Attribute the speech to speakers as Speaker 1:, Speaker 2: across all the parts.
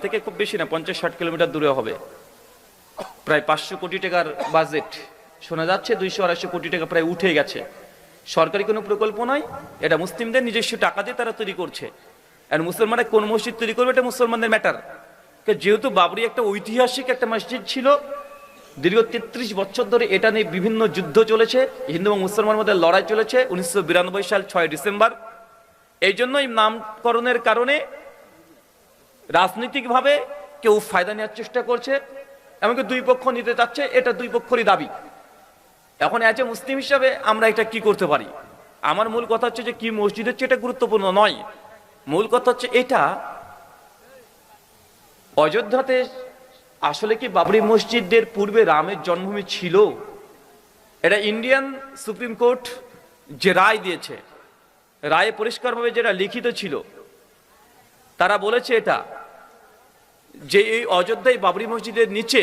Speaker 1: থেকে খুব বেশি না, 50-60 কিলোমিটার দূরে হবে। প্রায় 500 কোটি টাকার বাজেট, শোনা যাচ্ছে 200-250 কোটি টাকা প্রায় উঠে গেছে। সরকারি কোনো প্রকল্প নয়, এটা মুসলিমদের নিজস্ব টাকা দিয়ে তারা তৈরি করছে। আর মুসলমানরা কোন মসজিদ তৈরি করবে এটা মুসলমানদের ম্যাটার। যেহেতু বাবরি একটা ঐতিহাসিক একটা মসজিদ ছিল, দীর্ঘ 33 বছর ধরে এটা নিয়ে বিভিন্ন যুদ্ধ চলেছে, হিন্দু এবং মুসলমানের মধ্যে লড়াই চলেছে। 1992 সাল 6 ডিসেম্বর এই জন্যই নামকরণের কারণে রাজনৈতিকভাবে কেউ ফায়দা নেওয়ার চেষ্টা করছে, এমনকি দুই পক্ষ নিতে চাচ্ছে, এটা দুই পক্ষেরই দাবি। এখন অ্যাজ এ মুসলিম হিসাবে আমরা এটা কি করতে পারি? আমার মূল কথা হচ্ছে যে কি মসজিদ হচ্ছে এটা গুরুত্বপূর্ণ নয়, মূল কথা হচ্ছে এটা অযোধ্যাতে আসলে কি বাবরি মসজিদের পূর্বে রামের জন্মভূমি ছিল? এটা ইন্ডিয়ান সুপ্রিম কোর্ট যে রায় দিয়েছে, রায়ে পরিষ্কারভাবে যেটা লিখিত ছিল, তারা বলেছে এটা যে এই অযোধ্যায় বাবরি মসজিদের নিচে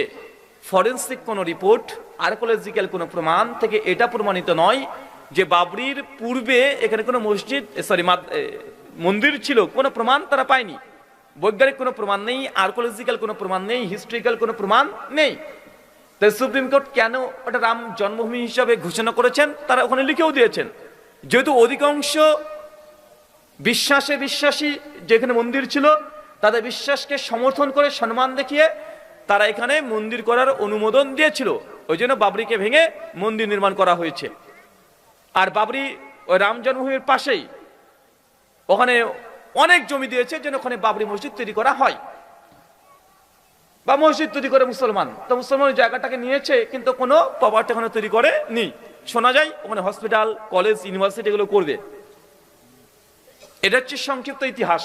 Speaker 1: ফরেন্সিক কোনো রিপোর্ট, আর্কিওলজিক্যাল কোনো প্রমাণ থেকে এটা প্রমাণিত নয় যে বাবরির পূর্বে এখানে কোনো মন্দির ছিল। কোনো প্রমাণ তারা পায়নি, বৈজ্ঞানিক কোনো প্রমাণ নেই, আর্কিওলজিক্যাল কোনো প্রমাণ নেই, হিস্ট্রিক্যাল কোনো প্রমাণ নেই। তাই সুপ্রিম কোর্ট কেন ওটা রাম জন্মভূমি হিসাবে ঘোষণা করেছেন তারা ওখানে লিখেও দিয়েছেন। যেহেতু অধিকাংশ বিশ্বাসী যেখানে মন্দির ছিল তাদের বিশ্বাসকে সমর্থন করে সম্মান দেখিয়ে তারা এখানে মন্দির করার অনুমোদন দিয়েছিল, ওই জন্য বাবরিকে ভেঙে মন্দির নির্মাণ করা হয়েছে। আর বাবরি ওই রাম জন্মভূমির পাশেই ওখানে অনেক জমি দিয়েছে যেন ওখানে বাবরি মসজিদ তৈরি করা হয় বা মসজিদ তৈরি করে মুসলমান। তো মুসলমান জায়গাটাকে নিয়েছে কিন্তু কোনো প্রপার্টি ওখানে তৈরি করে নি। শোনা যায় ওখানে হসপিটাল, কলেজ, ইউনিভার্সিটি এগুলো করবে। এটা হচ্ছে সংক্ষিপ্ত ইতিহাস।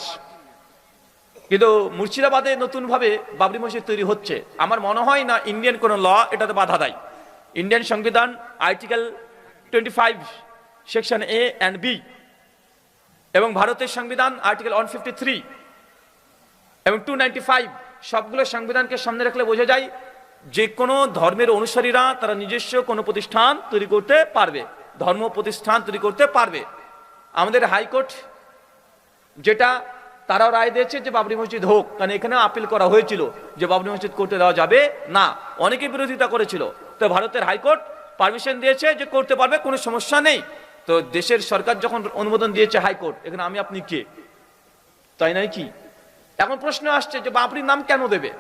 Speaker 1: কিন্তু মুর্শিদাবাদে নতুনভাবে বাবরি মসজিদ তৈরি হচ্ছে, আমার মনে হয় না ইন্ডিয়ান কোনো ল এটাতে বাধা দেয়। ইন্ডিয়ান সংবিধান article 25 section A and B এবং ভারতের সংবিধান আর্টিকেল 153 এবং 295 সবগুলো সংবিধানকে সামনে রাখলে বোঝা যায় যে কোনো ধর্মের অনুসারীরা তারা নিজস্ব কোনো প্রতিষ্ঠান তৈরি করতে পারবে, ধর্ম প্রতিষ্ঠান তৈরি করতে পারবে। আমাদের হাইকোর্ট যেটা তারাও রায় দিয়েছে যে বাবরি মসজিদ হোক, কারণ এখানে আপিল করা হয়েছিল যে বাবরি মসজিদ করতে দেওয়া যাবে না, অনেকে বিরোধিতা করেছিল। তো ভারতের হাইকোর্ট পারমিশন দিয়েছে যে করতে পারবে, কোনো সমস্যা নেই। তো দেশের সরকার যখন অনুমোদন দিয়েছে হাইকোর্ট, এখানে আমি আপনি কে? তাই নয় কি? এখন প্রশ্ন আসছে যে বাবরির নাম কেন দেবে?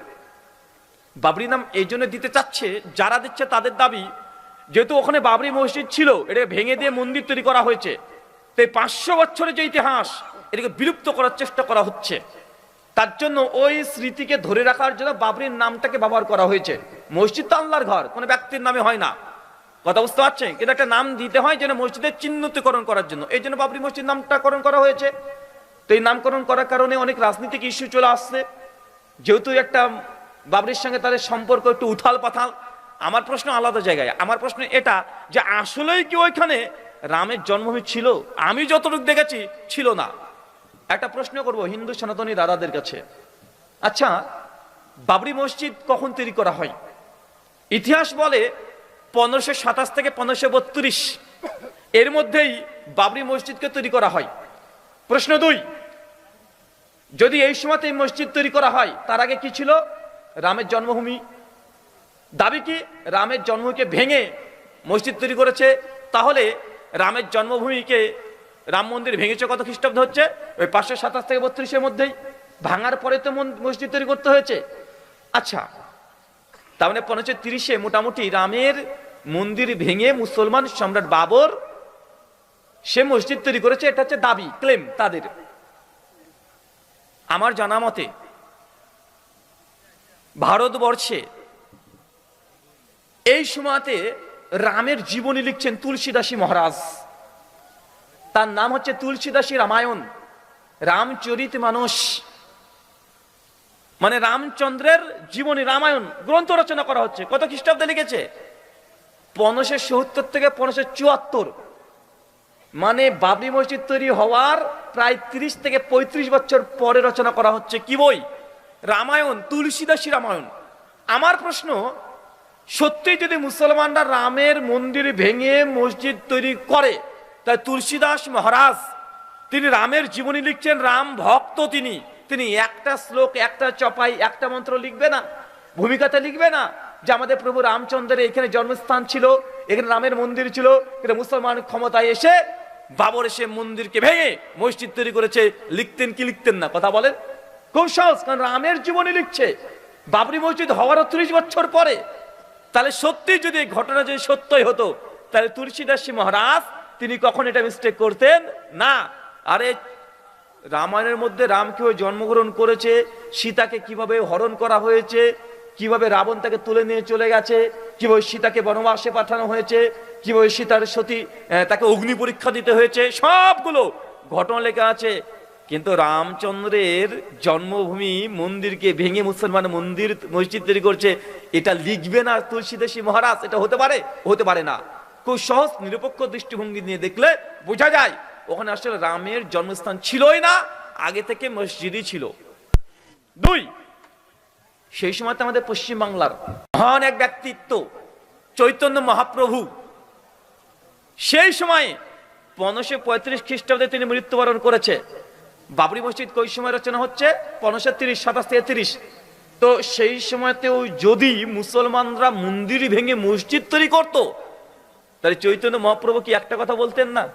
Speaker 1: বাবরি নাম এই জন্য দিতে চাচ্ছে, যারা দিচ্ছে তাদের দাবি যেহেতু ওখানে বাবরি মসজিদ ছিল, এটা ভেঙে দিয়ে মন্দির তৈরি করা হয়েছে, তো 500 বছরের যে ইতিহাস এটাকে বিলুপ্ত করার চেষ্টা করা হচ্ছে। তার জন্য ওই স্মৃতিকে ধরে রাখার জন্য বাবরির নামটাকে ব্যবহার করা হয়েছে। মসজিদ তো আল্লাহর ঘর, কোনো ব্যক্তির নামে হয় না, কথা বুঝতে পারছেন? কিন্তু একটা নাম দিতে হয় যেন মসজিদের চিহ্নিতকরণ করার জন্য, এই জন্য বাবরি মসজিদ নামকরণ করা হয়েছে। তো এই নামকরণ করার কারণে অনেক রাজনৈতিক ইস্যু চলে আসছে, যেহেতু একটা বাবরির সঙ্গে তাদের সম্পর্ক একটু উথাল পাথাল। আমার প্রশ্ন আলাদা জায়গায়, আমার প্রশ্ন এটা যে আসলেই কি ওইখানে রামের জন্মভূমি ছিল? আমি যতটুকু দেখেছি ছিল না। একটা প্রশ্ন করব হিন্দু সনাতনী দাদাদের কাছে, আচ্ছা বাবরি মসজিদ কখন তৈরি করা হয়? ইতিহাস বলে 1527 থেকে 1532 এর মধ্যেই বাবরি মসজিদকে তৈরি করা হয়। প্রশ্ন 2, যদি এই সময়তে এই মসজিদ তৈরি করা হয়, তার আগে কি ছিল? রামের জন্মভূমি। দাবি কি রামের জন্মভূমিকে ভেঙে মসজিদ তৈরি করেছে। তাহলে রামের জন্মভূমিকে রাম মন্দির ভেঙেছে কত খ্রিস্টাব্দ হচ্ছে? ওই 527 থেকে 32 মধ্যেই। ভাঙার পরে তো মসজিদ তৈরি করতে হয়েছে। আচ্ছা, তার মানে 1530 মোটামুটি রামের মন্দির ভেঙে মুসলমান সম্রাট বাবর সে মসজিদ তৈরি করেছে, এটা হচ্ছে দাবি, ক্লেম তাদের। আমার জানা মতে ভারতবর্ষে এই সময়তে রামের জীবনী লিখছেন তুলসীদাসী মহারাজ। তার নাম হচ্ছে তুলসীদাসী রামায়ণ, রামচরিত মানস, মানে রামচন্দ্রের জীবনী রামায়ণ গ্রন্থ রচনা করা হচ্ছে। কত খ্রিস্টাব্দে লিখেছে? 1570 থেকে 1574, মানে বাবরি মসজিদ তৈরি হওয়ার প্রায় 30 থেকে 35 বছর পরে রচনা করা হচ্ছে। কি বই? রামায়ণ, তুলসীদাসী রামায়ণ। আমার প্রশ্ন, সত্যি যদি মুসলমানরা রামের মন্দির ভেঙে মসজিদ তৈরি করে, তাই তুলসীদাস মহারাজ তিনি রামের জীবনী লিখছেন, রাম ভক্ত তিনি, তিনি একটা শ্লোক, একটা চপাই, একটা মন্ত্র লিখবে না, ভূমিকাতে লিখবে না যে আমাদের প্রভু রামচন্দ্রের এখানে জন্মস্থান ছিল, এখানে রামের মন্দির ছিল, কিন্তু মুসলমান ক্ষমতায় এসে বাবর এসে মন্দিরকে ভেঙে মসজিদ তৈরি করেছে। লিখতেন কি লিখতেন না? কথা বলেন। খুব সহজ, কারণ রামের জীবনী লিখছে বাবরি মসজিদ হওয়ারও 30 বছর পরে। তাহলে সত্যি যদি এই ঘটনা যদি সত্যই হতো, তাহলে তুলসীদাসী মহারাজ তিনি কখন এটা মিস্টেক করতেন না। আরে রামায়ণের মধ্যে রাম কিভাবে জন্মগ্রহণ করেছে, সীতাকে কিভাবে হরণ করা হয়েছে, কিভাবে রাবণ তাকে তুলে নিয়ে চলে গেছে, কিভাবে সীতাকে বনবাসে পাঠানো হয়েছে, কিভাবে সীতার সতী তাকে অগ্নি পরীক্ষা দিতে হয়েছে, সবগুলো ঘটনা লেখা আছে। কিন্তু রামচন্দ্রের জন্মভূমি মন্দিরকে ভেঙে মুসলমান মন্দির মসজিদ তৈরি করছে, এটা লিখবে না তুলসীদাসী মহারাজ? এটা হতে পারে? হতে পারে না। খুব সহজ নিরপেক্ষ দৃষ্টিভঙ্গি নিয়ে দেখলে বোঝা যায় ওখানে আসলে রামের জন্মস্থান ছিলই না, আগে থেকে মসজিদই ছিল। 2, সেই সময় তো আমাদের পশ্চিম বাংলার মহান এক ব্যক্তিত্ব চৈতন্য মহাপ্রভু, সেই সময়ে 1535 খ্রিস্টাব্দে তিনি মৃত্যুবরণ করেছে। বাবরি মসজিদ কই সময় রচনা হচ্ছে? 1530, 27 থেকে 30। তো সেই সময়তেও যদি মুসলমানরা মন্দির ভেঙে মসজিদ তৈরি করত, তাহলে চৈতন্য মহাপ্রভু কি একটা কথা বলতেন না?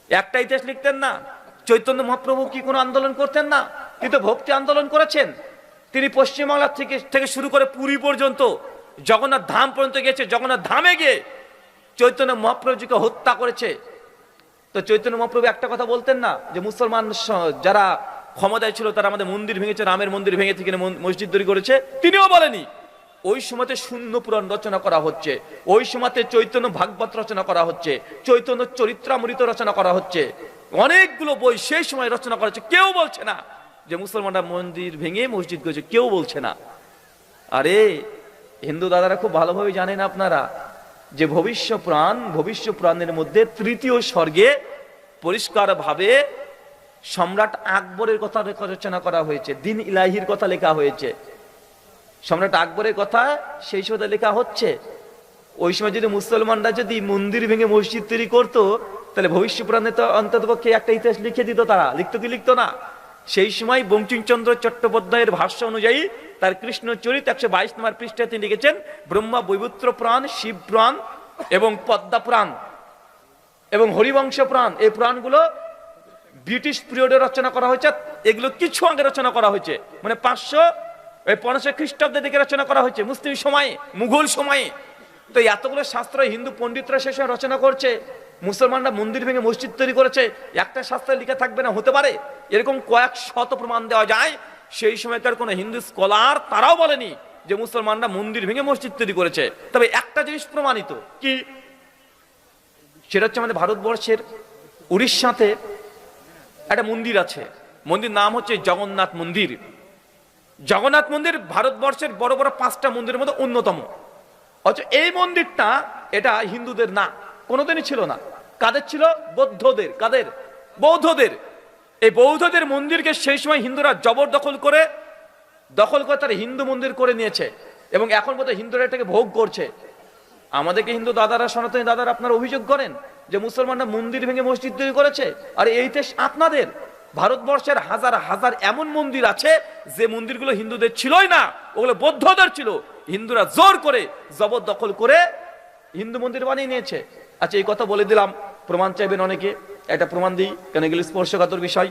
Speaker 1: একটা ইতিহাস লিখতেন না? চৈতন্য মহাপ্রভু কি কোনো আন্দোলন করতেন না? কিন্তু ভক্তি আন্দোলন করেছেন। তিনি পশ্চিমবাংলা থেকে শুরু করে পুরী পর্যন্ত, জগন্নাথ ধাম পর্যন্ত গেছে। জগন্নাথ ধামে গিয়ে চৈতন্য মহাপ্রভুজিকে হত্যা করেছে। তো চৈতন্য মহাপ্রভু একটা কথা বলতেন না যে মুসলমান যারা ক্ষমতায় ছিল তারা আমাদের মন্দির ভেঙেছে, রামের মন্দির ভেঙে থেকে মসজিদ তৈরি করেছে? তিনিও বলেনি। ওই সময়তে শূন্য পুরাণ রচনা করা হচ্ছে, ওই সময়তে চৈতন্য ভাগবত রচনা করা হচ্ছে, চৈতন্য চরিত্রামৃত রচনা করা হচ্ছে, অনেকগুলো বই সেই সময় রচনা করা হচ্ছে। কেউ বলছে না যে মুসলমানরা মন্দির ভেঙে মসজিদ করেছে, কেউ বলছে না। আরে হিন্দু দাদারা খুব ভালোভাবে জানেন আপনারা যে ভবিষ্য পুরাণের মধ্যে 3য় স্বর্গে পরিষ্কার ভাবে সম্রাট আকবরের কথা রচনা করা হয়েছে, দিন ইলাহির কথা লেখা হয়েছে। সম্রাট আকবরের কথা সেই সময় লেখা হচ্ছে। ওই সময় যদি মুসলমানরা যদি মন্দির ভেঙে মসজিদ তৈরি করতো, তাহলে ভবিষ্য পুরাণে তো অন্ততপক্ষে একটা ইতিহাস লিখে দিত। তারা লিখতো কি লিখতো না? সেই সময় বঙ্কিমচন্দ্র চট্টোপাধ্যায়ের ভাষ্য অনুযায়ী তার কৃষ্ণ চরিত 122 নম্বর পৃষ্ঠায় তিনি লিখেছেন ব্রহ্মা বৈবুত্র পুরাণ, শিব পুরাণ এবং পদ্মা পুরাণ এবং হরিবংশ পুরাণ, এই পুরাণগুলো ব্রিটিশ পিরিয়ডে রচনা করা হয়েছে। এগুলো কিছু আগে রচনা করা হয়েছে, মানে 550 খ্রিস্টাব্দের দিকে রচনা করা হয়েছে, মুসলিম সময়ে, মুঘল সময়ে। তো এতগুলো শাস্ত্র হিন্দু পণ্ডিতরা শেষে রচনা করছে, মুসলমানরা মন্দির ভেঙে মসজিদ তৈরি করেছে, একটা শাস্ত্রে লেখা থাকবে না? হতে পারে? এরকম কয়েক শত প্রমাণ দেওয়া যায়। সেই সময়কার কোন হিন্দু স্কলার তারাও বলেনি যে মুসলমানরা মন্দির ভেঙে মসজিদ তৈরি করেছে। তবে একটা জিনিস প্রমাণিত, কি সেটা হচ্ছে আমাদের ভারতবর্ষের উড়িষ্যাতে একটা মন্দির আছে, মন্দির নাম হচ্ছে জগন্নাথ মন্দির। জগন্নাথ মন্দির ভারতবর্ষের বড় বড় 5টা মন্দিরের মধ্যে অন্যতম। অথচ এই মন্দিরটা এটা হিন্দুদের না, কোনোদিনই ছিল না। কাদের ছিল? বৌদ্ধদের। কাদের? বৌদ্ধদের। এই বৌদ্ধদের মন্দিরকে সেই সময় হিন্দুরা জবরদখল করে তারা হিন্দু মন্দির করে নিয়েছে এবং এখন বোধহয় হিন্দুরা এটাকে ভোগ করছে। আমাদেরকে হিন্দু দাদারা, সনাতনী দাদারা আপনারা অভিযোগ করেন যে মুসলমানরা মন্দির ভেঙে মসজিদ তৈরি করেছে। আর এই দেশ আপনাদের। ভারতবর্ষের হাজার হাজার এমন মন্দির আছে যে মন্দিরগুলো হিন্দুদের ছিলই না, ওগুলো বৌদ্ধদের ছিল। হিন্দুরা জোর করে জবরদখল করে হিন্দু মন্দির বানিয়ে নিয়েছে। আচ্ছা, এই কথা বলে দিলাম, প্রমাণ চাইবেন অনেকে, একটা প্রমাণ দিই, কেন এগুলো স্পর্শকাতর বিষয়।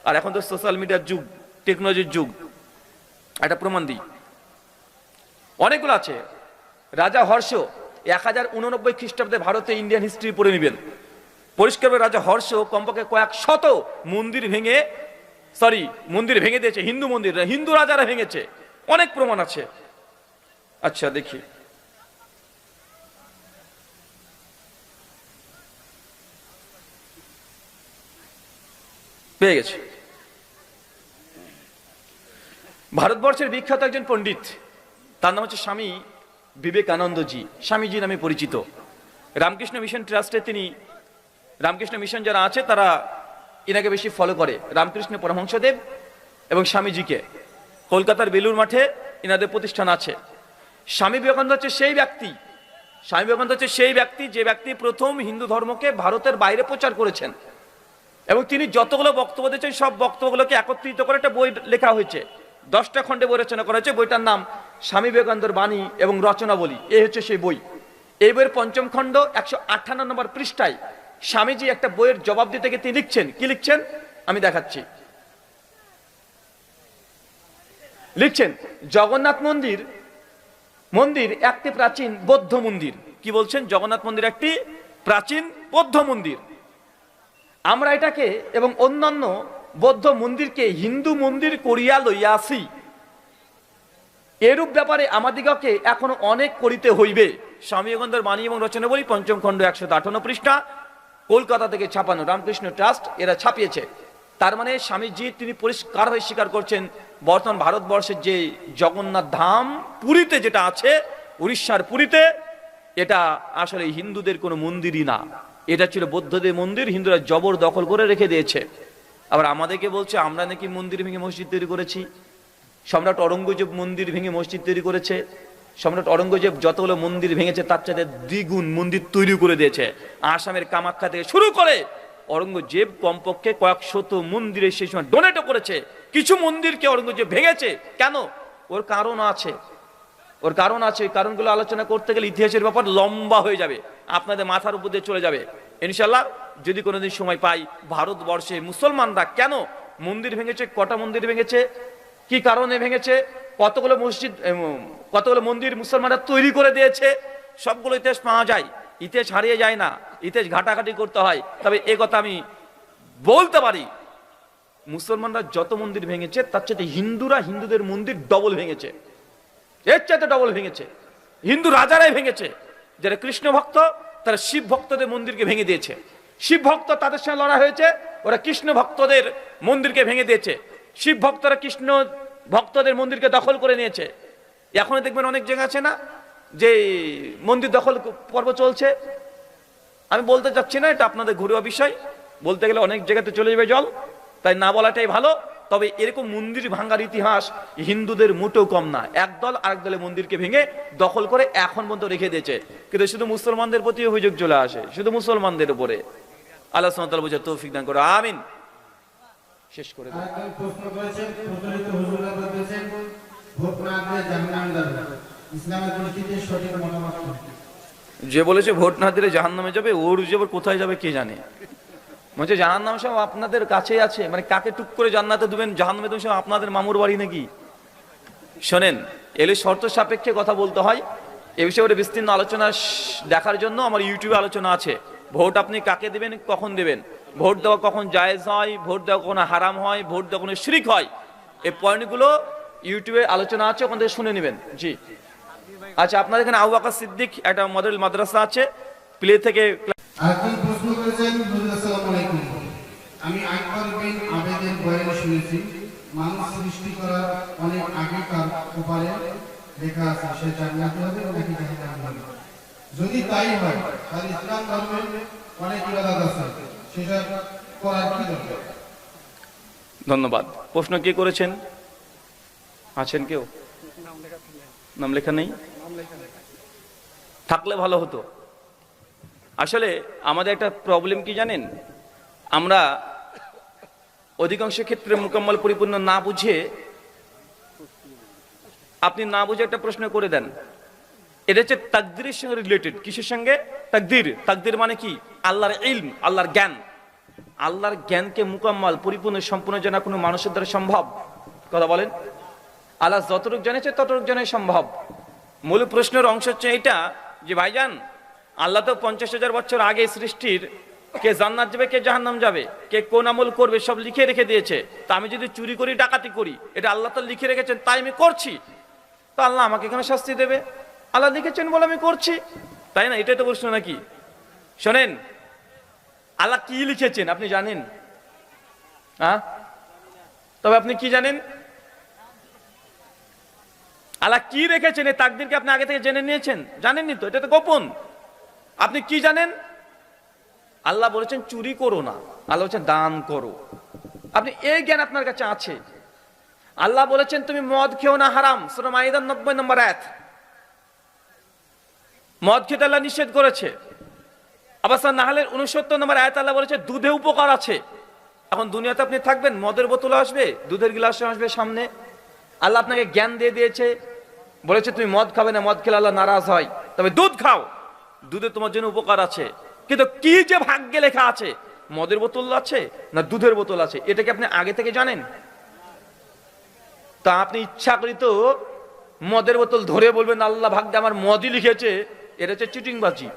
Speaker 1: আর এখন তো সোশ্যাল মিডিয়ার যুগ, টেকনোলজির যুগ, একটা প্রমাণ দিই। অনেকগুলো আছে। রাজা হর্ষ 1089 খ্রিস্টাব্দে ভারতে ইন্ডিয়ান হিস্ট্রি পড়ে নেবেন। পরিষ্কার রাজা হর্ষ কমপক্ষে কয়েক শত মন্দির ভেঙে দিয়েছে। হিন্দু মন্দির, হিন্দু রাজারা ভেঙেছে, অনেক প্রমাণ আছে। আচ্ছা দেখি, পেয়ে গেছে। ভারতবর্ষের বিখ্যাত একজন পণ্ডিত, তার নাম হচ্ছে স্বামী বিবেকানন্দজি, স্বামীজি নামে পরিচিত। রামকৃষ্ণ মিশন ট্রাস্টে তিনি, রামকৃষ্ণ মিশন যারা আছে তারা ইনাকে বেশি ফলো করে, রামকৃষ্ণ পরমহংসদেব এবং স্বামীজিকে। কলকাতার বেলুর মাঠে ইনাদের প্রতিষ্ঠান আছে। স্বামী বিবেকানন্দ হচ্ছে সেই ব্যক্তি যে ব্যক্তি প্রথম হিন্দু ধর্মকে ভারতের বাইরে প্রচার করেছেন। এবং তিনি যতগুলো বক্তব্য দিয়েছেন সব বক্তব্যগুলোকে একত্রিত করে একটা বই লেখা হয়েছে, 10টা খণ্ডে বই রচনা করা হয়েছে। বইটার নাম স্বামী বিবেকানন্দের বাণী এবং রচনাবলী, এই হচ্ছে সেই বই। এই বইয়ের ৫ম খণ্ড ১৫৮ নম্বর পৃষ্ঠায় স্বামীজি একটা বইয়ের জবাব দিতে গিয়ে তিনি লিখছেন, কি লিখছেন আমি দেখাচ্ছি। লিখছেন, জগন্নাথ মন্দির একটি প্রাচীন বৌদ্ধ মন্দির। কি বলছেন? জগন্নাথ মন্দির একটি প্রাচীন বৌদ্ধ মন্দির। আমরা এটাকে এবং অন্যান্য বৌদ্ধ মন্দিরকে হিন্দু মন্দির করিয়া লইয়াছি। এরূপ ব্যাপারে আমাদিগকে এখনো অনেক করিতে হইবে। স্বামী বিবেকানন্দের বাণী এবং রচনাবলী ৫ম খণ্ড ১৫৮ পৃষ্ঠা, কলকাতা থেকে ছাপানো, রামকৃষ্ণ ট্রাস্ট এরা ছাপিয়েছে। তার মানে স্বামীজি তিনি পরিষ্কার হয়ে স্বীকার করছেন বর্তমান ভারতবর্ষের যে জগন্নাথ ধাম পুরীতে যেটা আছে, উড়িষ্যার পুরীতে, এটা আসলে হিন্দুদের কোনো মন্দিরই না, এটা ছিল বৌদ্ধদের মন্দির, হিন্দুরা জবর দখল করে রেখে দিয়েছে। আবার আমাদেরকে বলছে আমরা নাকি মন্দির ভেঙে মসজিদ তৈরি করেছি। সম্রাট অরঙ্গজেব মন্দির ভেঙে মসজিদ তৈরি করেছে। সম্রাট অরঙ্গজেব যতগুলো মন্দির ভেঙেছে তার চাইতে দ্বিগুণ মন্দির তৈরি করে দিয়েছে। আসামের কামাখ্যা থেকে শুরু করে অরঙ্গজেব কমপক্ষে কয়েক শত মন্দিরে সেই সময় ডোনেটও করেছে। কিছু মন্দিরকে অরঙ্গজেব ভেঙেছে, কেন? ওর কারণ আছে, ওর কারণ আছে। ওই কারণগুলো আলোচনা করতে গেলে ইতিহাসের ব্যাপার লম্বা হয়ে যাবে, আপনাদের মাথার উপর দিয়ে চলে যাবে। ইনশাল্লাহ যদি কোনোদিন সময় পাই, ভারতবর্ষে মুসলমানরা কেন মন্দির ভেঙেছে, কটা মন্দির ভেঙেছে, কি কারণে ভেঙেছে, কতগুলো মসজিদ, কতগুলো মন্দির মুসলমানরা তৈরি করে দিয়েছে, সবগুলো ইতিহাস পাওয়া যায়। ইতিহাস হারিয়ে যায় না, ইতিহাস ঘাটাঘাটি করতে হয়। তবে এ কথা আমি বলতে পারি, মুসলমানরা যত মন্দির ভেঙেছে তার চাইতে হিন্দুদের মন্দির ডবল ভেঙেছে, এর চাইতে ডবল ভেঙেছে। হিন্দু রাজারাই ভেঙেছে, যারা কৃষ্ণ ভক্ত তারা শিব ভক্তদের মন্দিরকে ভেঙে দিয়েছে। শিব ভক্ত তাদের সঙ্গে লড়াই হয়েছে, ওরা কৃষ্ণ ভক্তদের মন্দিরকে ভেঙে দিয়েছে। শিব ভক্তরা কৃষ্ণ ভক্তদের মন্দিরকে দখল করে নিয়েছে। এখনো দেখবেন অনেক জায়গা আছে না যে মন্দির দখল পর্ব চলছে। আমি বলতে চাচ্ছি না, এটা আপনাদের ঘরোয়া বিষয়, বলতে গেলে অনেক জায়গাতে চলে যাবে জল, তাই না বলাটাই ভালো। তবে এরকম মন্দির ভাঙার ইতিহাস হিন্দুদের মোটেও কম না। একদল আরেক দলের মন্দিরকে ভেঙে দখল করে এখন পর্যন্ত রেখে দিয়েছে, কিন্তু শুধু মুসলমানদের প্রতি অভিযোগ চলে আসে, শুধু মুসলমানদের উপরে। আল্লাহ সুবহানাহু ওয়া তাআলা বুঝার তৌফিক দান করুন, আমিন। শেষ করে দেন।
Speaker 2: প্রশ্ন করেছেন, প্রচলিত হুজুররা বলতেছেন ভোট না দিলে জাহান্নামে যাবে, ইসলামের দৃষ্টিতে সঠিক মতামত কি?
Speaker 1: যে বলেছে ভোট না দিলে জাহান্নামে যাবে, ওর যে কোথায় যাবে কে জানে। বলছে জাহান্নাম সব আপনাদের কাছেই আছে, মানে কাকে টুক করে জান্নাতে দিবেন, জাহান্নামে দেবেন, সব আপনাদের মামুর বাড়ি নাকি? শোনেন, এলে শর্ত সাপেক্ষে কথা বলতে হয়। এ বিষয়ে বিস্তীর্ণ আলোচনা দেখার জন্য আমার ইউটিউবে আলোচনা আছে। ভোট আপনি কাকে দিবেন, কখন দিবেন, ভোট দেওয়া কখন জায়েজ হয়, ভোট দেওয়া কখন হারাম হয়, ভোট দেওয়া কখন শিরক হয়, এই পয়েন্টগুলো ইউটিউবে আলোচনা আছে, ওখান থেকে শুনে নেবেন। জি আচ্ছা, আপনাদের এখানে আবু বকর সিদ্দিক একটা মডেল মাদ্রাসা আছে, প্লে থেকে।
Speaker 2: আরেকজন প্রশ্ন করেছেন, হুজুর আসসালামু আলাইকুম, আমি আকবর বিন আবেদের বয়ান শুনেছি, মানুষ সৃষ্টি করার অনেক আগেকার ওপারে লেখা আছে সে জান্নাতে হবে নাকি জাহান্নামে হবে। যদি তাই হয় তাহলে ইসলাম ধর্মে অনেক ইবাদত আছে, সেটা করার কি দরকার?
Speaker 1: ধন্যবাদ। প্রশ্ন কে করেছেন? আছেন কেউ? নাম লেখা নেই? থাকলে ভালো হতো। আসলে আমাদের একটা প্রবলেম কি জানেন, আমরা অধিকাংশ ক্ষেত্রে মোকাম্মল পরিপূর্ণ না বুঝে, আপনি না বুঝে একটা প্রশ্ন করে দেন। এটা হচ্ছে তাকদীরের সঙ্গে রিলেটেড। কিসের সঙ্গে? তাকদীর। তাকদীর মানে কি? আল্লাহর ইলম, আল্লাহর জ্ঞান। আল্লাহর জ্ঞানকে মুকাম্মাল পরিপূর্ণ সম্পূর্ণ জানা কোনো মানুষের দ্বারা সম্ভব? কথা বলেন। আল্লাহ যতটুকু জানেছে ততটুকু জানাই সম্ভব। মূল প্রশ্নের অংশ হচ্ছে এটা যে ভাইজান, আল্লাহ তো 50,000 বছর আগে সৃষ্টির কে জান্নাত যাবে কে জাহান্নাম যাবে, কে কোন আমল করবে সব লিখে রেখে দিয়েছে। তা আমি যদি চুরি করি, ডাকাতি করি, এটা আল্লাহ তো লিখে রেখেছেন, তাই আমি করছি, তো আল্লাহ আমাকে কেন শাস্তি দেবে? আল্লাহ লিখেছেন বলে আমি করছি, তাই না? এটাই তো প্রশ্ন নাকি? শোনেন, আল্লাহ কি লিখেছেন আপনি জানেন? হ্যাঁ, তবে আপনি কি জানেন? আল্লাহ কি রেখেছেন এই তাকদীরকে আপনি আগে থেকে জেনে নিয়েছেন? জানেননি তো, এটা তো গোপন। আপনি কি জানেন? আল্লাহ বলেছেন চুরি করো না, আল্লাহ বলেছেন দান করো। আপনি এই জ্ঞান আপনার কাছে আছে। আল্লাহ বলেছেন তুমি মদ খেও না, হারাম। সূরা মাইদার 90 নম্বর আয়াত। মদ খেতে আল্লাহ নিষেধ করেছে। আবার সূরা নাহলের 69 নম্বর আয়াত আল্লাহ বলেছে দুধে উপকার আছে। এখন দুনিয়াতে আপনি থাকবেন, মদের বোতল আসবে, দুধের গ্লাস আসবে সামনে। আল্লাহ আপনাকে জ্ঞান দিয়ে দিয়েছে, বলেছে তুমি মদ খাবে না, মদ খেলে আল্লাহ নারাজ হয়, তবে দুধ খাও, দুধে তোমার জন্য উপকার আছে। কিন্তু কি যে ভাগ্যে লেখা আছে, মদের বোতল আছে না দুধের বোতল আছে, এটা কি আপনি আগে থেকে জানেন? তা আপনি ইচ্ছাকৃত মদের বোতল ধরে বলবেন আল্লাহ ভাগ্যে আমার মদই লিখেছে, এটা হচ্ছে চিটিংবাজি।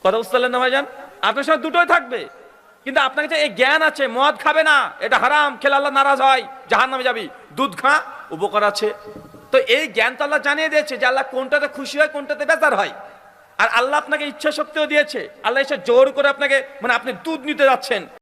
Speaker 1: কথা বুঝতে পারলেন না ভাইজান? আপনার সঙ্গে দুটোই থাকবে, কিন্তু আপনার কাছে এই জ্ঞান আছে মদ খাবে না, এটা হারাম, খেলে আল্লাহ নারাজ হয়, জাহান্নামে যাবি, দুধ খা, উপকার আছে। তো এই জ্ঞান তো আল্লাহ জানিয়ে দিয়েছে যে আল্লাহ কোনটাতে খুশি হয়, কোনটাতে বেজার হয়। আর আল্লাহ আপনাকে ইচ্ছা শক্তিও দিয়েছে, আল্লাহ এসে জোর করে আপনাকে, মানে আপনি দুধ নিতে যাচ্ছেন,